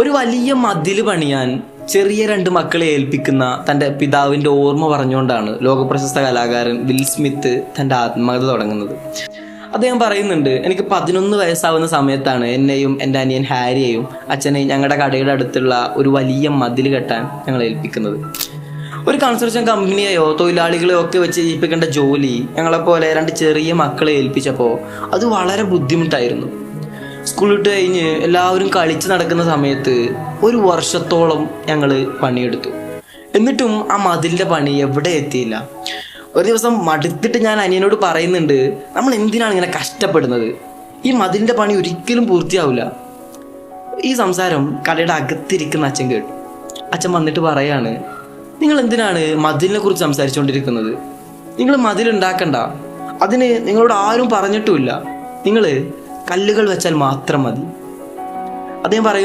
ഒരു വലിയ മതിൽ പണിയാൻ ചെറിയ രണ്ട് മക്കളെ ഏൽപ്പിക്കുന്ന തൻ്റെ പിതാവിൻ്റെ ഓർമ്മ പറഞ്ഞുകൊണ്ടാണ് ലോകപ്രശസ്ത കലാകാരൻ വിൽ സ്മിത്ത് തൻ്റെ ആത്മകഥ തുടങ്ങുന്നത്. അദ്ദേഹം പറയുന്നുണ്ട്, എനിക്ക് 11 വയസ്സാവുന്ന സമയത്താണ് എന്നെയും എൻ്റെ അനിയൻ ഹാരിയെയും അച്ഛനെയും ഞങ്ങളുടെ കടയുടെ അടുത്തുള്ള ഒരു വലിയ മതിൽ കെട്ടാൻ ഞങ്ങൾ ഏൽപ്പിക്കുന്നത്. ഒരു കൺസ്ട്രക്ഷൻ കമ്പനിയെയോ തൊഴിലാളികളെയോ ഒക്കെ വെച്ച് ചെയ്യിപ്പിക്കേണ്ട ജോലി ഞങ്ങളെപ്പോലെ രണ്ട് ചെറിയ മക്കളെ ഏൽപ്പിച്ചപ്പോൾ അത് വളരെ ബുദ്ധിമുട്ടായിരുന്നു. സ്കൂൾ വിട്ട് കഴിഞ്ഞ് എല്ലാവരും കളിച്ച് നടക്കുന്ന സമയത്ത് 1 വർഷത്തോളം ഞങ്ങൾ പണിയെടുത്തു. എന്നിട്ടും ആ മതിലിൻ്റെ പണി എവിടെ എത്തിയില്ല. ഒരു ദിവസം മടുത്തിട്ട് ഞാൻ അനിയനോട് പറയുന്നുണ്ട്, നമ്മൾ എന്തിനാണ് ഇങ്ങനെ കഷ്ടപ്പെടുന്നത്? ഈ മതിലിൻ്റെ പണി ഒരിക്കലും പൂർത്തിയാവില്ല. ഈ സംസാരം കടയുടെ അകത്തിരിക്കുന്ന അച്ഛൻ കേട്ടു. അച്ഛൻ വന്നിട്ട് പറയാണ്, നിങ്ങൾ എന്തിനാണ് മതിലിനെ കുറിച്ച് സംസാരിച്ചുകൊണ്ടിരിക്കുന്നത്? നിങ്ങൾ മതിലുണ്ടാക്കണ്ട, അതിന് നിങ്ങളോട് ആരും പറഞ്ഞിട്ടുമില്ല. നിങ്ങൾ കല്ലുകൾ വെച്ചാൽ മാത്രം മതി. അദ്ദേഹം പറയുന്നു,